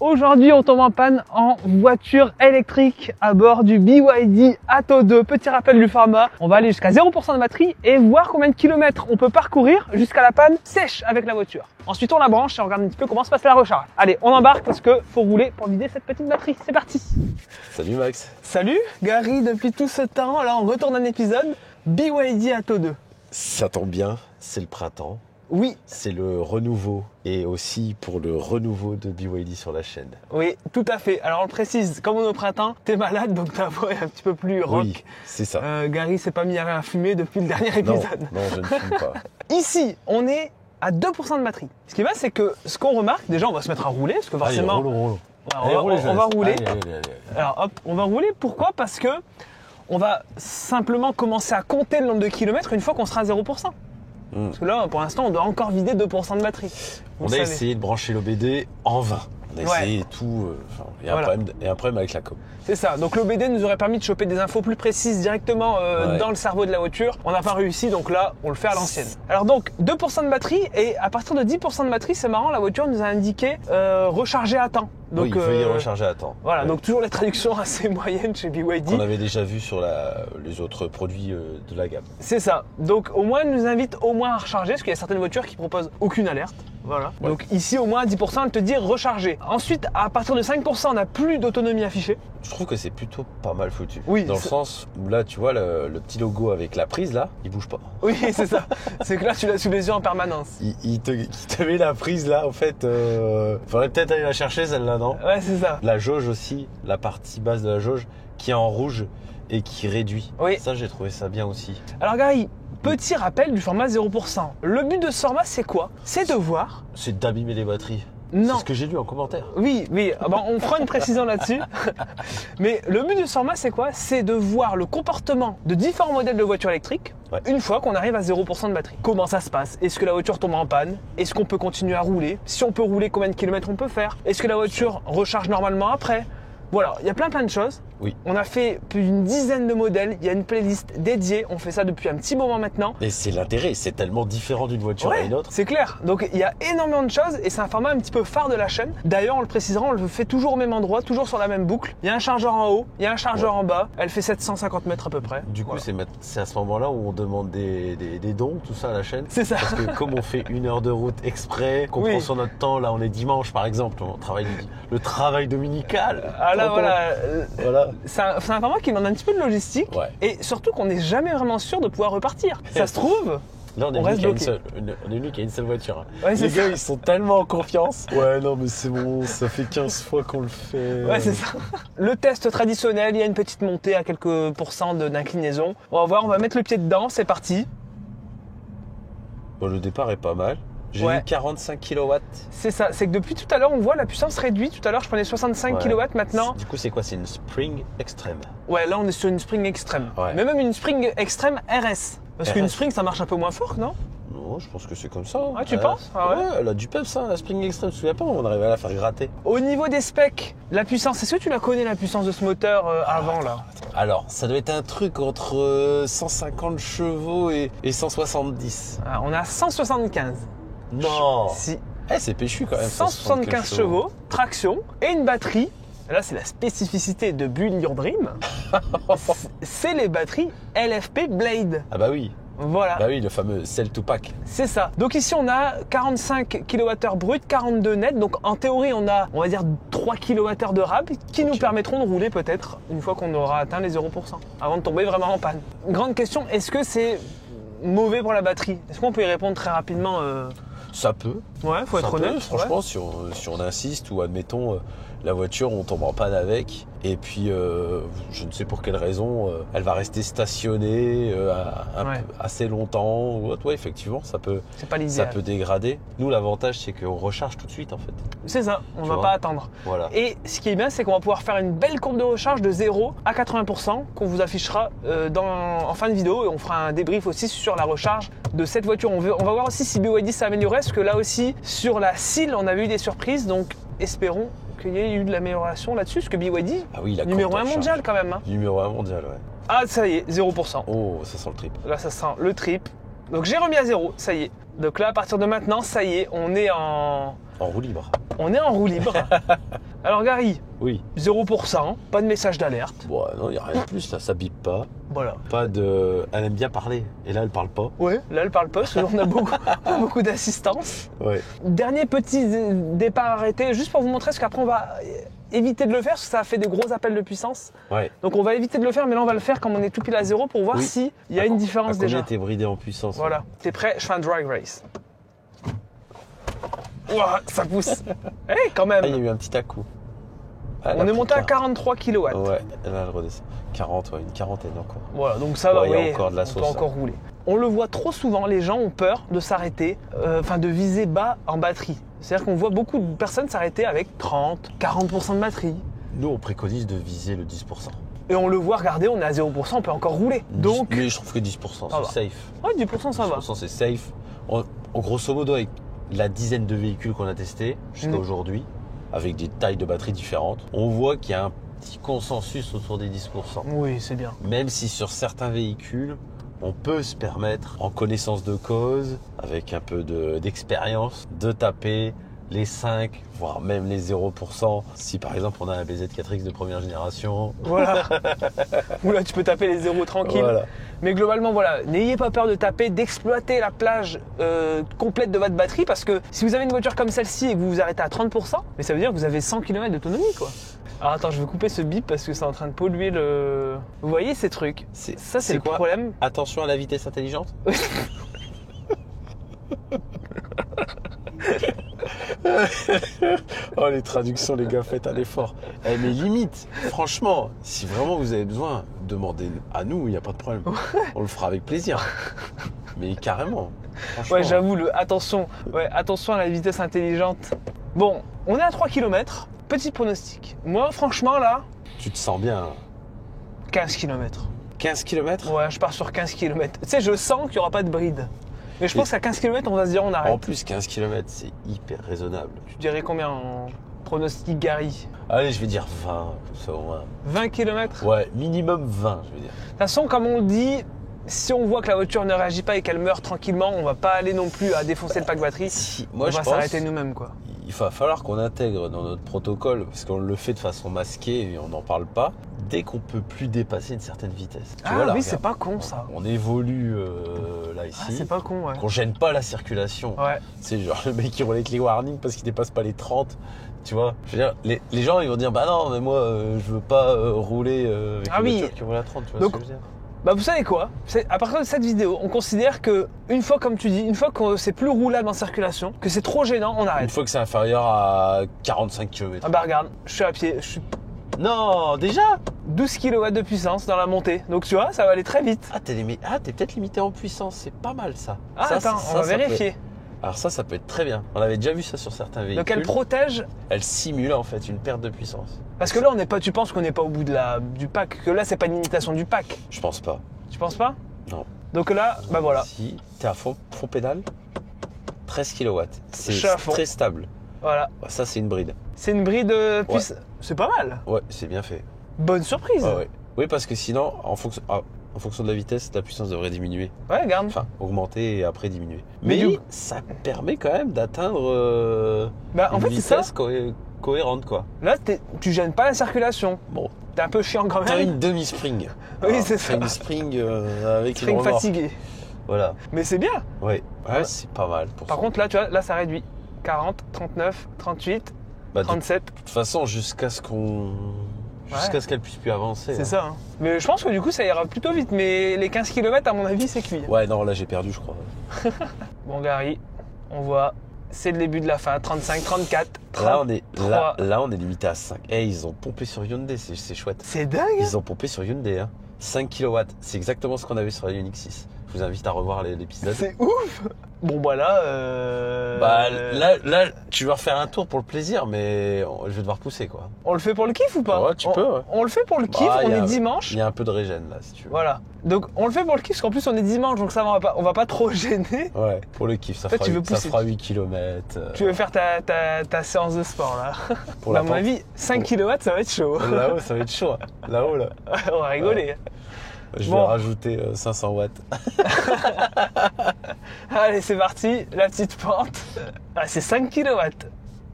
Aujourd'hui, on tombe en panne en voiture électrique à bord du BYD Atto 2. Petit rappel du format, on va aller jusqu'à 0% de batterie et voir combien de kilomètres on peut parcourir jusqu'à la panne sèche avec la voiture. Ensuite, on la branche et on regarde un petit peu comment se passe la recharge. Allez, on embarque parce que faut rouler pour vider cette petite batterie. C'est parti. Salut Max. Salut Gary, depuis tout ce temps, là on retourne un épisode BYD Atto 2. Ça tombe bien, c'est le printemps. Oui. C'est le renouveau et aussi pour le renouveau de BYD sur la chaîne. Oui, tout à fait. Alors on le précise, comme on est au printemps, t'es malade donc ta voix est un petit peu plus rock. Oui, c'est ça. Gary s'est pas mis à fumer depuis le dernier épisode. Non, je ne fume pas. Ici, on est à 2% de batterie. Ce qui est bien, c'est que ce qu'on remarque, déjà on va se mettre à rouler parce que forcément... Allez, roulons. On va rouler. Allez. Alors hop, on va rouler. Pourquoi? Parce que on va simplement commencer à compter le nombre de kilomètres une fois qu'on sera à 0%. Parce que là, pour l'instant, on doit encore vider 2% de batterie. On a essayé de brancher l'OBD en vain. On a essayé tout. Il y a un problème avec la com. C'est ça. Donc l'OBD nous aurait permis de choper des infos plus précises directement dans le cerveau de la voiture. On n'a pas réussi, donc là, on le fait à l'ancienne. Alors donc, 2% de batterie et à partir de 10% de batterie, c'est marrant, la voiture nous a indiqué recharger à temps. Donc, oui, veuillez recharger à temps. Voilà, donc toujours les traductions assez moyennes chez BYD. On avait déjà vu sur les autres produits de la gamme. C'est ça. Donc au moins, elle nous invite au moins à recharger, parce qu'il y a certaines voitures qui proposent aucune alerte. Voilà. Ouais. Donc ici, au moins à 10%, elle te dit recharger. Ensuite, à partir de 5%, on n'a plus d'autonomie affichée. Je trouve que c'est plutôt pas mal foutu. Oui. Dans le sens où là, tu vois, le petit logo avec la prise, là, il bouge pas. Oui, c'est ça. C'est que là, tu l'as sous les yeux en permanence. Il te met la prise, là, en fait. Faudrait peut-être aller la chercher, celle-là, non? Ouais, c'est ça. La jauge aussi, la partie basse de la jauge, qui est en rouge et qui réduit. Oui. Ça, j'ai trouvé ça bien aussi. Alors, Gary, petit rappel du format 0%. Le but de ce format, c'est quoi? C'est de voir... C'est d'abîmer les batteries. Non. C'est ce que j'ai lu en commentaire. Oui. On fera une précision là-dessus. Mais le but de ce format, c'est quoi? C'est de voir le comportement de différents modèles de voitures électriques une fois qu'on arrive à 0% de batterie. Comment ça se passe? Est-ce que la voiture tombe en panne? Est-ce qu'on peut continuer à rouler? Si on peut rouler, combien de kilomètres on peut faire? Est-ce que la voiture recharge normalement après? Voilà, il y a plein de choses. Oui. On a fait plus d'une dizaine de modèles. Il y a une playlist dédiée. On fait ça depuis un petit moment maintenant. Et c'est l'intérêt. C'est tellement différent d'une voiture à une autre. C'est clair. Donc il y a énormément de choses et c'est un format un petit peu phare de la chaîne. D'ailleurs, on le précisera, on le fait toujours au même endroit, toujours sur la même boucle. Il y a un chargeur en haut, il y a un chargeur en bas. Elle fait 750 mètres à peu près. Du coup, c'est à ce moment-là où on demande des dons, tout ça à la chaîne. C'est ça. Parce que comme on fait 1 heure de route exprès, qu'on prend sur notre temps, là on est dimanche par exemple, on travaille le travail dominical. Ah là, voilà. C'est un format qui demande un petit peu de logistique et surtout qu'on n'est jamais vraiment sûr de pouvoir repartir. Ça se trouve, là on est reste bloqué. On est venu qu'il y a une seule voiture. Ouais, les gars ils sont tellement en confiance. Ouais non mais c'est bon, ça fait 15 fois qu'on le fait. Ouais c'est ça. Le test traditionnel, il y a une petite montée à quelques pourcents d'inclinaison. On va voir, on va mettre le pied dedans, c'est parti. Bon, le départ est pas mal. J'ai eu 45 kW. C'est ça, c'est que depuis tout à l'heure, on voit la puissance réduite. Tout à l'heure, je prenais 65 kW maintenant. Du coup, c'est quoi? C'est une Spring Extreme. Ouais, là, on est sur une Spring Extreme. Ouais. Mais même une Spring Extreme RS. Parce qu'une Spring, ça marche un peu moins fort, non? Non, je pense que c'est comme ça. Ah, tu penses? Ah ouais, elle a du peps, hein, la Spring Extreme. Tu te souviens pas, on arrivait à la faire gratter. Au niveau des specs, la puissance, est-ce que tu la connais, la puissance de ce moteur avant, là? Alors, ça doit être un truc entre 150 chevaux et 170. Ah, on est à 175. Non. Si. C'est péchu quand même. 175 chevaux, traction et une batterie. Là, c'est la spécificité de Build Your Dream. C'est les batteries LFP Blade. Ah bah oui. Voilà. Bah oui, le fameux Cell to Pack. C'est ça. Donc ici, on a 45 kWh brut, 42 net. Donc en théorie, on a, on va dire, 3 kWh de rab qui nous permettront de rouler peut-être une fois qu'on aura atteint les 0% avant de tomber vraiment en panne. Grande question, est-ce que c'est mauvais pour la batterie? Est-ce qu'on peut y répondre très rapidement Ça peut. Ouais, faut être honnête. Franchement, si on insiste ou admettons la voiture, on tombe en panne avec et puis je ne sais pour quelle raison, elle va rester stationnée assez longtemps ou autre. Ouais, effectivement, ça peut dégrader. Nous, l'avantage, c'est qu'on recharge tout de suite en fait. C'est ça, on ne va pas attendre. Voilà. Et ce qui est bien, c'est qu'on va pouvoir faire une belle courbe de recharge de 0 à 80% qu'on vous affichera en fin de vidéo et on fera un débrief aussi sur la recharge de cette voiture. On va voir aussi si BYD s'est amélioré, parce que là aussi, sur la SEAL, on avait eu des surprises, donc espérons qu'il y ait eu de l'amélioration là-dessus, parce que BYD, numéro 1 mondial quand même. Hein. Numéro 1 mondial, ouais. Ah, ça y est, 0%. Oh, ça sent le trip. Là, ça sent le trip. Donc j'ai remis à 0, ça y est. Donc là, à partir de maintenant, ça y est, on est en roue libre. On est en roue libre. Alors Gary, Oui. 0%, pas de message d'alerte. Bon, non, il n'y a rien de plus là, ça bip pas. Voilà. Pas de. Elle aime bien parler. Et là, elle parle pas. Ouais, là elle parle pas, parce qu'on a beaucoup d'assistance. Ouais. Dernier petit départ arrêté, juste pour vous montrer, parce qu'après on va éviter de le faire, parce que ça fait des gros appels de puissance. Ouais. Donc on va éviter de le faire, mais là on va le faire comme on est tout pile à 0 pour voir Oui. s'il y a une différence déjà. Combien t'es bridé en puissance? Voilà. T'es prêt? Je fais un drag race. Ouah, ça pousse. Eh, quand même. Ah, il y a eu un petit à-coup. Ah, On est monté à 43 kW. Ouais, là elle redescend. 40, ouais, une quarantaine encore. Voilà, donc ça va, Ouais, il y a oui, encore de la on sauce, peut hein. encore rouler. On le voit trop souvent, les gens ont peur de s'arrêter, de viser bas en batterie. C'est-à-dire qu'on voit beaucoup de personnes s'arrêter avec 30, 40% de batterie. Nous, on préconise de viser le 10%. Et on le voit, regardez, on est à 0%, on peut encore rouler. Donc, Mais je trouve que 10%, Ça va. c'est safe. ouais, 10% ça va. 10% c'est safe. En grosso modo, avec la dizaine de véhicules qu'on a testés jusqu'à aujourd'hui, avec des tailles de batterie différentes, on voit qu'il y a un petit consensus autour des 10%. Oui, c'est bien. Même si sur certains véhicules, on peut se permettre, en connaissance de cause, avec un peu d'expérience, de taper les 5, voire même les 0%. Si par exemple on a un BZ4X de première génération. Voilà. Oula, tu peux taper les 0 tranquille. Voilà. Mais globalement, voilà, n'ayez pas peur de taper, d'exploiter la plage complète de votre batterie, parce que si vous avez une voiture comme celle-ci et que vous vous arrêtez à 30%, mais ça veut dire que vous avez 100 km d'autonomie, quoi. Alors attends, je vais couper ce bip parce que c'est en train de polluer le... Vous voyez ces trucs? Ça, c'est le quoi problème. Attention à la vitesse intelligente. Oh, les traductions, les gars, faites un effort. Eh, mais limite, franchement, si vraiment vous avez besoin, demandez à nous, il n'y a pas de problème. On le fera avec plaisir. Mais carrément. Franchement. Ouais, j'avoue, attention à la vitesse intelligente. Bon, on est à 3 km. Petit pronostic. Moi, franchement, là, Tu te sens bien. 15 km. 15 km? Ouais, je pars sur 15 km. Tu sais, je sens qu'il n'y aura pas de bride. Mais je pense qu'à 15 km, on va se dire on arrête. En plus, 15 km, c'est hyper raisonnable. Tu dirais combien en pronostic Gary? Allez, je vais dire 20, comme ça au moins. 20 km? Ouais, minimum 20, je veux dire. De toute façon, comme on le dit, si on voit que la voiture ne réagit pas et qu'elle meurt tranquillement, on va pas aller non plus à défoncer le pack batterie. Moi, on je va pense s'arrêter nous-mêmes, quoi. il va falloir qu'on intègre dans notre protocole, parce qu'on le fait de façon masquée et on n'en parle pas, dès qu'on peut plus dépasser une certaine vitesse. Tu vois, là, oui, c'est regarde, pas con ça. On évolue là ici. Ah, c'est pas con, ouais. Qu'on gêne pas la circulation. Ouais. C'est genre le mec qui roule avec les warnings parce qu'il dépasse pas les 30. Tu vois, je veux dire, les gens ils vont dire bah non mais moi je veux pas rouler avec une voiture qui roule à 30, tu vois. Donc, ce que je veux dire. Bah vous savez quoi? À partir de cette vidéo, on considère que une fois, comme tu dis, une fois que c'est plus roulable en circulation, que c'est trop gênant, on arrête. Une fois que c'est inférieur à 45 km. Ah bah regarde, je suis à pied, je suis Non, déjà 12 kW de puissance dans la montée. Donc tu vois, ça va aller très vite. Ah, t'es peut-être limité en puissance, c'est pas mal ça. Ah Ça, attends, ça, on va ça peut vérifier. être- Alors ça peut être très bien. On avait déjà vu ça sur certains véhicules. Donc elle protège, Elle simule en fait une perte de puissance. parce que là on n'est pas, tu penses qu'on n'est pas au bout du pack, que là c'est pas une limitation du pack. Je pense pas. Tu penses pas? Non. Donc là, bah voilà. Si t'es à fond pédale, 13 kW. Je C'est suis à fond. très stable. Voilà. Ça c'est une bride. C'est une bride puissance. C'est pas mal. Ouais, c'est bien fait. Bonne surprise. Ouais. Oui, parce que sinon, en fonction de la vitesse, la puissance devrait diminuer. Ouais, regarde. Enfin, augmenter et après diminuer. Mais Mais du- ça permet quand même d'atteindre Bah en une fait c'est ça. vitesse cohérente, quoi. Là tu gênes pas la circulation. Bon, T'es un peu chiant quand t'as même. une demi-spring. Oui, c'est T'as ça. une spring avec Spring une remorque. fatigué. Voilà. Mais c'est bien. Ouais, Ouais. c'est pas mal. Par contre là tu vois, là ça réduit. 40, 39, 38, Bah, de 37. toute façon, jusqu'à ce qu'elle puisse plus avancer. C'est hein. ça. Hein. Mais je pense que du coup ça ira plutôt vite. Mais les 15 km à mon avis c'est cuit. Ouais, non, là j'ai perdu, je crois. Bon Gary, on voit, c'est le début de la fin. 35, 34, 30. Là, on est limité à 5. Eh, ils ont pompé sur Hyundai, c'est chouette. C'est dingue. Ils ont pompé sur Hyundai, hein. 5 kW, c'est exactement ce qu'on avait sur la Ioniq 6. Je vous invite à revoir l'épisode. C'est ouf. Bon bah là. Bah là, tu vas refaire un tour pour le plaisir, mais je vais devoir pousser, quoi. On le fait pour le kiff ou pas? Ouais, tu peux, ouais. On le fait pour le kiff, Bah, on y a- est dimanche. Il y a un peu de régène là, si tu veux. Voilà. Donc on le fait pour le kiff parce qu'en plus on est dimanche donc ça va, on va pas trop gêner. Ouais, pour le kiff, ça Toi, fera, tu veux ça pousser. fera 8 km. Tu veux faire ta séance de sport là. Pour À la mon pente. avis, 5 kW ça va être chaud. Là-haut, ça va être chaud. Là-haut, là. On va rigoler. Je Bon. vais rajouter 500 watts. Allez, c'est parti, la petite pente. Ah, c'est 5 kW.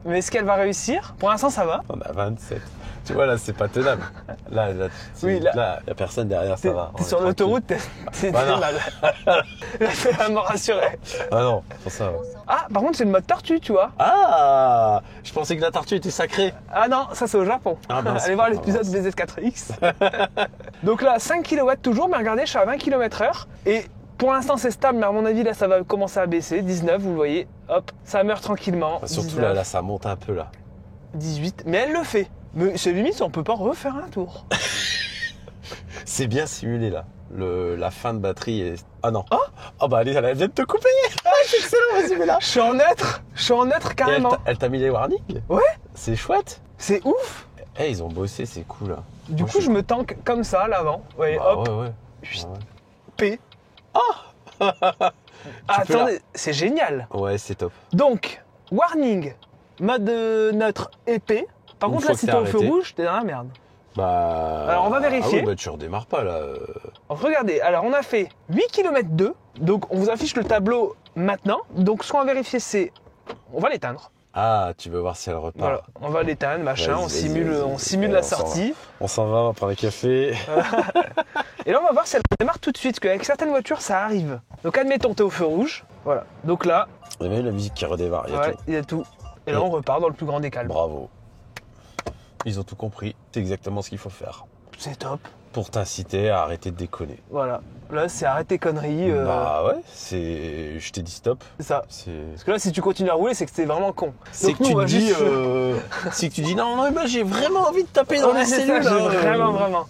Mais est-ce qu'elle va réussir? Pour l'instant, ça va. On a 27. Tu vois, là, c'est pas tenable. Là, Oui, là, y a personne derrière, ça va. T'es sur l'autoroute, t'es mal. Là, ça m'a rassuré. Ah non, pour ça. Ouais. Ah, par contre, c'est le mode tortue, tu vois. Ah, je pensais que la tortue était sacrée. Ah non, ça c'est au Japon. Ah mince. Allez voir l'épisode BZ4X. Donc là, 5 kW toujours, mais regardez, je suis à 20 km/h. Et pour l'instant, c'est stable, mais à mon avis, là, ça va commencer à baisser. 19, vous le voyez, hop, ça meurt tranquillement. Surtout 19, là, ça monte un peu là. 18, mais elle le fait. Mais c'est limite, on peut pas refaire un tour. C'est bien simulé là. La fin de batterie est. Ah non. Oh bah allez, elle vient de te couper. Ah, c'est excellent, vas-y, mais là. Je suis en neutre Et carrément. elle t'a mis les warnings? Ouais. C'est chouette. C'est ouf. Eh, ils ont bossé, c'est cool là. Du Moi, coup, je me tank comme ça, à l'avant. Ouais, Bah, hop, ouais. P. Ah, attendez, c'est génial. Ouais, c'est top. Donc, warning, mode neutre et P. Par Une contre, fois là, que si t'es t'es au feu arrêté. rouge, t'es dans la merde. Bah. Alors, on va Ah vérifier. ouais, bah tu redémarres pas là. Regardez, alors on a fait 8 km 2. Donc, on vous affiche le tableau maintenant. Donc, ce qu'on va vérifier, c'est... On va l'éteindre. Ah, tu veux voir si elle repart. Voilà, on va l'éteindre, machin, Vas-y, on vas-y, simule, vas-y. on simule Ouais, la on s'en sortie. On s'en va, on va prendre un café. Et là, on va voir si elle démarre tout de suite, parce qu'avec certaines voitures, ça arrive. Donc, admettons, t'es au feu rouge. Voilà. Donc là, Il y a même la musique qui redémarre, il y a ouais, tout. il y a tout. Et là, on repart dans le plus grand des calmes. Bravo. Ils ont tout compris. C'est exactement ce qu'il faut faire. C'est top. Pour t'inciter à arrêter de déconner. Voilà. Là, c'est arrête tes conneries. Bah ouais, c'est. Je t'ai dit stop. C'est ça. C'est. Parce que là, si tu continues à rouler, c'est que c'est vraiment con. C'est Donc, que nous, tu on va te dis. juste- C'est que tu dis non, non, mais j'ai vraiment envie de taper dans Ouais, la c'est cellule. ça, là. vraiment. Non,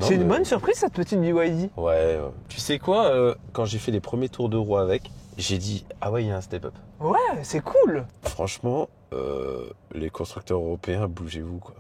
C'est une mais- bonne surprise, cette petite BYD. Ouais. Tu sais quoi, quand j'ai fait les premiers tours de roue avec, j'ai dit ah ouais, il y a un step-up. Ouais, c'est cool. Franchement, les constructeurs européens, bougez-vous quoi.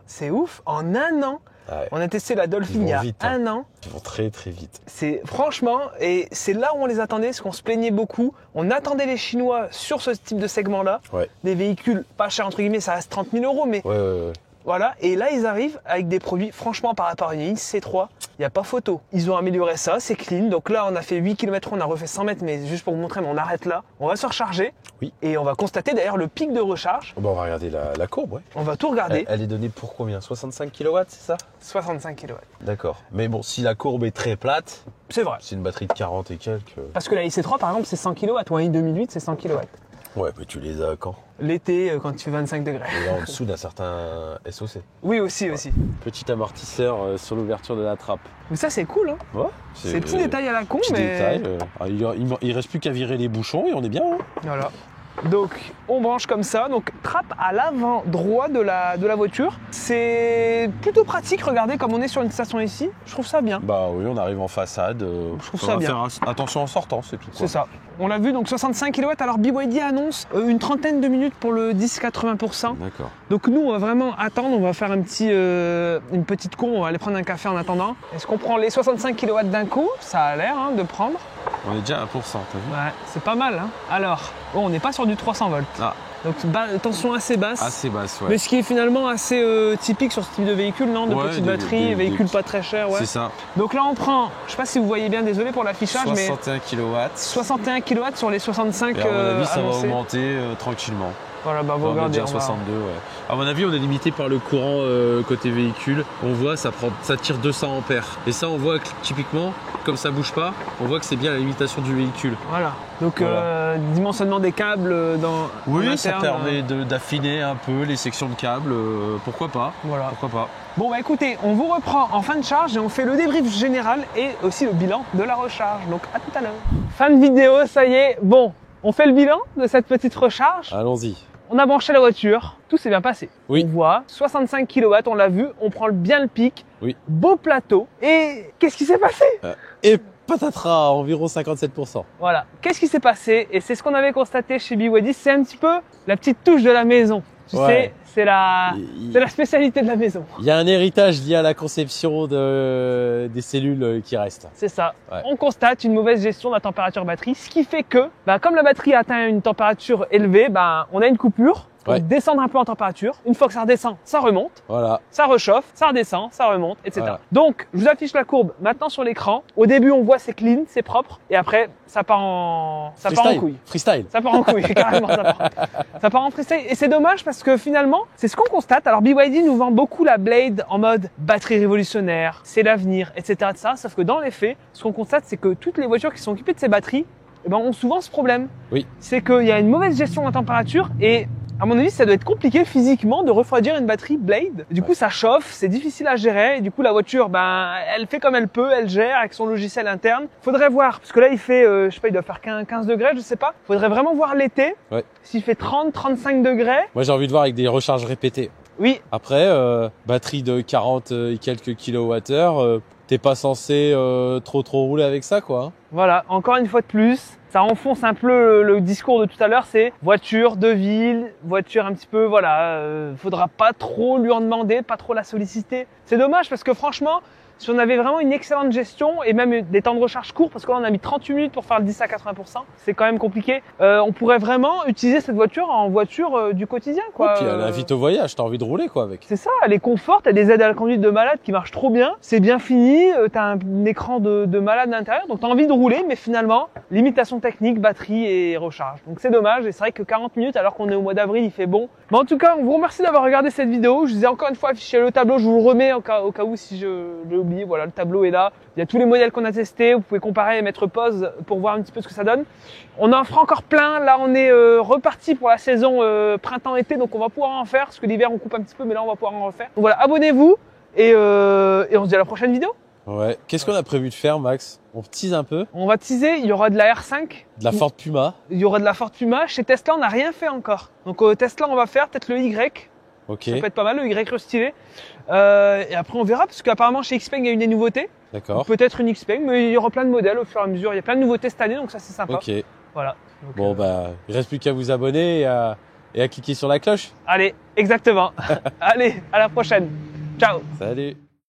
C'est ouf. En un an, Ah ouais, on a testé la Dolphin Ils vont il y a vite, hein. un an. ils vont très très vite. C'est franchement, et c'est là où on les attendait, parce qu'on se plaignait beaucoup. On attendait les Chinois sur ce type de segment-là. Ouais. Des véhicules pas chers, entre guillemets, ça reste 30 000 euros, mais Ouais. voilà. Et là, ils arrivent avec des produits, franchement, par rapport à une XC3, il n'y a pas photo. Ils ont amélioré ça, c'est clean. Donc là, on a fait 8 km, on a refait 100 mètres, mais juste pour vous montrer, mais on arrête là. On va se recharger. Oui. Et on va constater d'ailleurs le pic de recharge. Bon, on va regarder la courbe, ouais. On va tout regarder. Elle est donnée pour combien? 65 kW, c'est ça? 65 kW. D'accord. Mais bon, si la courbe est très plate, C'est vrai. c'est une batterie de 40 et quelques. Parce que la IC3, par exemple, c'est 100 kW. Ou un i2008, c'est 100 kW. Ouais, mais tu les as quand? L'été, quand il fait 25 degrés. Et là, en dessous d'un certain SOC. Oui, aussi. Petit amortisseur sur l'ouverture de la trappe. Mais ça, c'est cool, hein. Ouais. C'est petit détail à la con, Petit mais... détail. Il reste plus qu'à virer les bouchons et on est bien. Hein. Voilà. Donc, on branche comme ça. Donc, trappe à l'avant droit de la voiture. C'est plutôt pratique. Regardez, comme on est sur une station ici, je trouve ça bien. Bah oui, on arrive en façade. Je trouve On ça va bien. faire attention en sortant, c'est tout. Quoi. C'est ça. On l'a vu, donc 65 kW. Alors, BYD annonce une trentaine de minutes pour le 10-80%. D'accord. Donc, nous, on va vraiment attendre. On va faire une petite courbe. On va aller prendre un café en attendant. Est-ce qu'on prend les 65 kW d'un coup? Ça a l'air de prendre. On est déjà à 1%, t'as vu? Ouais, c'est pas mal. Hein. Alors, bon, on n'est pas sur du 300 volts. Ah. Donc, tension assez basse. Assez basse, ouais. Mais ce qui est finalement assez typique sur ce type de véhicule, non? De Ouais, petites des- batteries, des- véhicules des- pas très chers, ouais. C'est ça. Donc là, on prend, je sais pas si vous voyez bien, désolé pour l'affichage, mais 61 kW. 61 kW sur les 65 Et à mon avis, ça va annoncés. augmenter tranquillement. Voilà, bah vous On est regardez. déjà à on va- 62, ouais. À mon avis, on est limité par le courant côté véhicule. On voit, ça tire 200 ampères. Et ça, on voit que, typiquement, comme ça bouge pas, on voit que c'est bien la limitation du véhicule. Voilà. Donc, Voilà. dimensionnement des câbles en Oui, ça interne, permet d'affiner un peu les sections de câbles. Pourquoi pas? Voilà. Pourquoi pas? Bon, bah écoutez, on vous reprend en fin de charge et on fait le débrief général et aussi le bilan de la recharge. Donc, à tout à l'heure. Fin de vidéo, ça y est. Bon, on fait le bilan de cette petite recharge. Allons-y. On a branché la voiture, tout s'est bien passé. Oui. On voit 65 kW, on l'a vu, on prend bien le pic. Oui. Beau plateau. Et qu'est-ce qui s'est passé? Et patatras, environ 57%. Voilà. Qu'est-ce qui s'est passé? Et c'est ce qu'on avait constaté chez BYD, c'est un petit peu la petite touche de la maison. Tu Ouais. sais, c'est la spécialité de la maison. Il y a un héritage lié à la conception des cellules qui restent. C'est ça. Ouais. On constate une mauvaise gestion de la température batterie, ce qui fait que, comme la batterie atteint une température élevée, on a une coupure. pour descendre un peu en température. Une fois que ça redescend, ça remonte. Voilà. Ça réchauffe, ça redescend, ça remonte, etc. Voilà. Donc, je vous affiche la courbe maintenant sur l'écran. Au début, on voit c'est clean, c'est propre. Et après, ça part en couille. Freestyle. Ça part en couille, carrément. Ça part en freestyle. Et c'est dommage parce que finalement, c'est ce qu'on constate. Alors, BYD nous vend beaucoup la Blade en mode batterie révolutionnaire, c'est l'avenir, etc. Sauf que dans les faits, ce qu'on constate, c'est que toutes les voitures qui sont équipées de ces batteries, eh ben, ont souvent ce problème. Oui. C'est qu'il y a une mauvaise gestion de la température et à mon avis, ça doit être compliqué physiquement de refroidir une batterie Blade. Du coup, ça chauffe, c'est difficile à gérer. Et du coup, la voiture, elle fait comme elle peut, elle gère avec son logiciel interne. Faudrait voir, parce que là, il fait, je sais pas, il doit faire 15 degrés, je sais pas. Faudrait vraiment voir l'été. Ouais. S'il fait 30, 35 degrés. Moi, j'ai envie de voir avec des recharges répétées. Oui. Après, batterie de 40 et quelques kilowattheures, t'es pas censé trop rouler avec ça, quoi. Voilà, encore une fois de plus. Ça enfonce un peu le discours de tout à l'heure, c'est voiture de ville, voiture un petit peu, voilà, faudra pas trop lui en demander, pas trop la solliciter. C'est dommage parce que franchement, si on avait vraiment une excellente gestion et même des temps de recharge courts, parce que là on a mis 38 minutes pour faire le 10 à 80%, c'est quand même compliqué, on pourrait vraiment utiliser cette voiture en voiture du quotidien, quoi. Et puis elle invite au voyage, t'as envie de rouler, quoi, avec. C'est ça, elle est confort, t'as des aides à la conduite de malade qui marchent trop bien, c'est bien fini, t'as un écran de malade à l'intérieur, donc t'as envie de rouler, mais finalement, limitation technique, batterie et recharge. Donc c'est dommage, et c'est vrai que 40 minutes, alors qu'on est au mois d'avril, il fait bon. Mais en tout cas, on vous remercie d'avoir regardé cette vidéo, je vous ai encore une fois affiché le tableau, je vous le remets au cas où si je l'ai oublié, voilà, le tableau est là. Il y a tous les modèles qu'on a testés, vous pouvez comparer et mettre pause pour voir un petit peu ce que ça donne. On en fera encore plein, là on est reparti pour la saison printemps-été, donc on va pouvoir en faire, parce que l'hiver on coupe un petit peu, mais là on va pouvoir en refaire. Donc voilà, abonnez-vous, et on se dit à la prochaine vidéo. Ouais. Qu'est-ce qu'on a prévu de faire, Max? On tease un peu. On va teaser, il y aura de la R5. De la Ford Puma. Il y aura de la Ford Puma. Chez Tesla, on n'a rien fait encore. Donc Tesla, on va faire peut-être le Y. Ok. Ça peut être pas mal, le Y restylé. Et après, on verra, parce qu'apparemment, chez Xpeng, il y a eu des nouveautés. D'accord. Peut-être une Xpeng, mais il y aura plein de modèles au fur et à mesure. Il y a plein de nouveautés cette année, donc ça, c'est sympa. Ok. Voilà. Donc, Bon, il reste plus qu'à vous abonner et à cliquer sur la cloche. Allez, exactement. Allez, à la prochaine. Ciao. Salut.